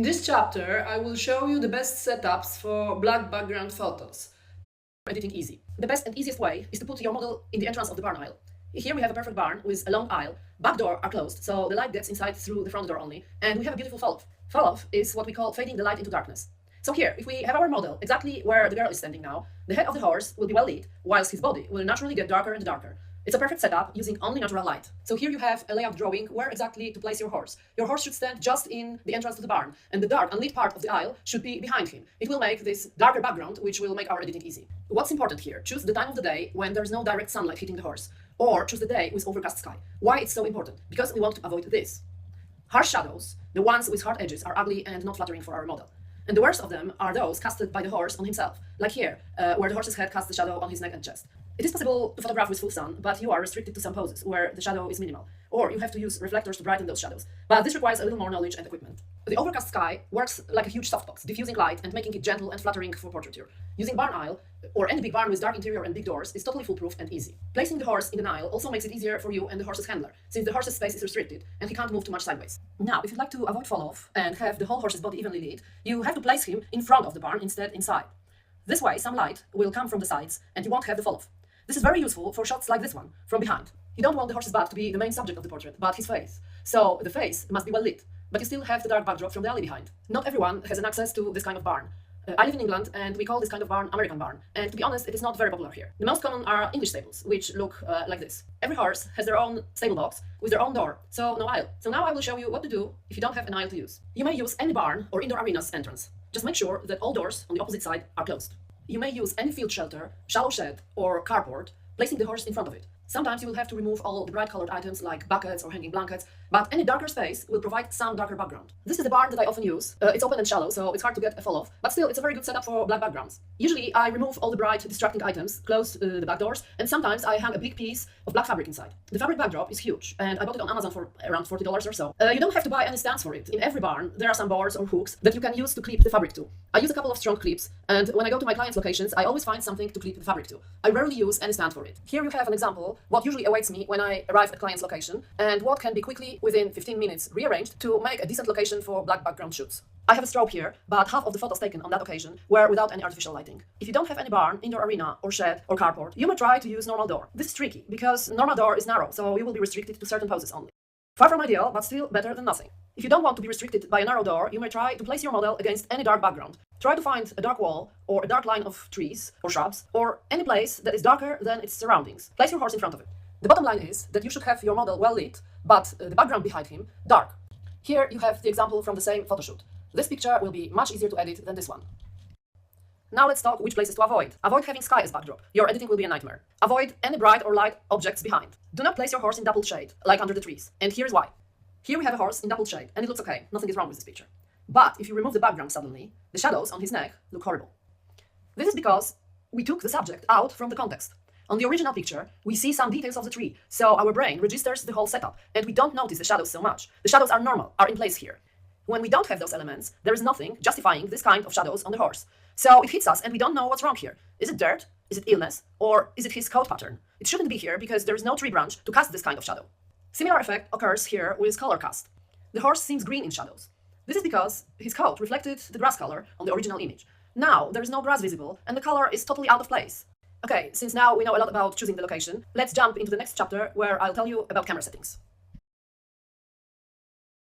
this chapter, I will show you the best setups for black background photos. Editing easy. The best and easiest way is to put your model in the entrance of the barn aisle. Here we have a perfect barn with a long aisle. Back door are closed, so the light gets inside through the front door only. And we have a beautiful fall-off. Fall-off is what we call fading the light into darkness. So here, if we have our model exactly where the girl is standing now, the head of the horse will be well lit, whilst his body will naturally get darker and darker. It's a perfect setup using only natural light. So here you have a layout drawing where exactly to place your horse. Your horse should stand just in the entrance to the barn, and the dark, unlit part of the aisle should be behind him. It will make this darker background, which will make our editing easy. What's important here? Choose the time of the day when there's no direct sunlight hitting the horse, or choose the day with overcast sky. Why it's so important? Because we want to avoid this. Harsh shadows, the ones with hard edges, are ugly and not flattering for our model. And the worst of them are those casted by the horse on himself, like here, where the horse's head casts the shadow on his neck and chest. It is possible to photograph with full sun, but you are restricted to some poses where the shadow is minimal, or you have to use reflectors to brighten those shadows. But this requires a little more knowledge and equipment. The overcast sky works like a huge softbox, diffusing light and making it gentle and flattering for portraiture. Using barn aisle, or any big barn with dark interior and big doors, is totally foolproof and easy. Placing the horse in the aisle also makes it easier for you and the horse's handler, since the horse's space is restricted and he can't move too much sideways. Now, if you'd like to avoid fall-off and have the whole horse's body evenly lit, you have to place him in front of the barn instead inside. This way, some light will come from the sides and you won't have the fall-off. This is very useful for shots like this one, from behind. You don't want the horse's butt to be the main subject of the portrait, but his face. So the face must be well lit, but you still have the dark backdrop from the alley behind. Not everyone has an access to this kind of barn. I live in England, and we call this kind of barn American barn. And to be honest, it is not very popular here. The most common are English stables, which look like this. Every horse has their own stable box with their own door, so no aisle. So now I will show you what to do if you don't have an aisle to use. You may use any barn or indoor arena's entrance. Just make sure that all doors on the opposite side are closed. You may use any field shelter, shallow shed, or carport, placing the horse in front of it. Sometimes you will have to remove all the bright colored items like buckets or hanging blankets, but any darker space will provide some darker background. This is the barn that I often use. It's open and shallow, so it's hard to get a fall off, but still it's a very good setup for black backgrounds. Usually I remove all the bright, distracting items, close the back doors, and sometimes I hang a big piece of black fabric inside. The fabric backdrop is huge, and I bought it on Amazon for around $40 or so. You don't have to buy any stands for it. In every barn, there are some boards or hooks that you can use to clip the fabric to. I use a couple of strong clips, and when I go to my clients' locations, I always find something to clip the fabric to. I rarely use any stand for it. Here you have an example what usually awaits me when I arrive at client's location, and what can be quickly, within 15 minutes, rearranged to make a decent location for black background shoots. I have a strobe here, but half of the photos taken on that occasion were without any artificial lighting. If you don't have any barn, indoor arena, or shed, or carport, you may try to use normal door. This is tricky, because normal door is narrow, so you will be restricted to certain poses only. Far from ideal, but still better than nothing. If you don't want to be restricted by a narrow door, you may try to place your model against any dark background. Try to find a dark wall, or a dark line of trees, or shrubs, or any place that is darker than its surroundings. Place your horse in front of it. The bottom line is that you should have your model well lit, but the background behind him dark. Here you have the example from the same photoshoot. This picture will be much easier to edit than this one. Now let's talk which places to avoid. Avoid having sky as backdrop. Your editing will be a nightmare. Avoid any bright or light objects behind. Do not place your horse in double shade, like under the trees. And here's why. Here we have a horse in double shade, and it looks okay. Nothing is wrong with this picture. But if you remove the background suddenly, the shadows on his neck look horrible. This is because we took the subject out from the context. On the original picture, we see some details of the tree, so our brain registers the whole setup, and we don't notice the shadows so much. The shadows are normal, are in place here. When we don't have those elements, there is nothing justifying this kind of shadows on the horse. So it hits us and we don't know what's wrong here. Is it dirt? Is it illness? Or is it his coat pattern? It shouldn't be here because there is no tree branch to cast this kind of shadow. Similar effect occurs here with color cast. The horse seems green in shadows. This is because his coat reflected the grass color on the original image. Now there is no grass visible and the color is totally out of place. Okay, since now we know a lot about choosing the location, let's jump into the next chapter where I'll tell you about camera settings.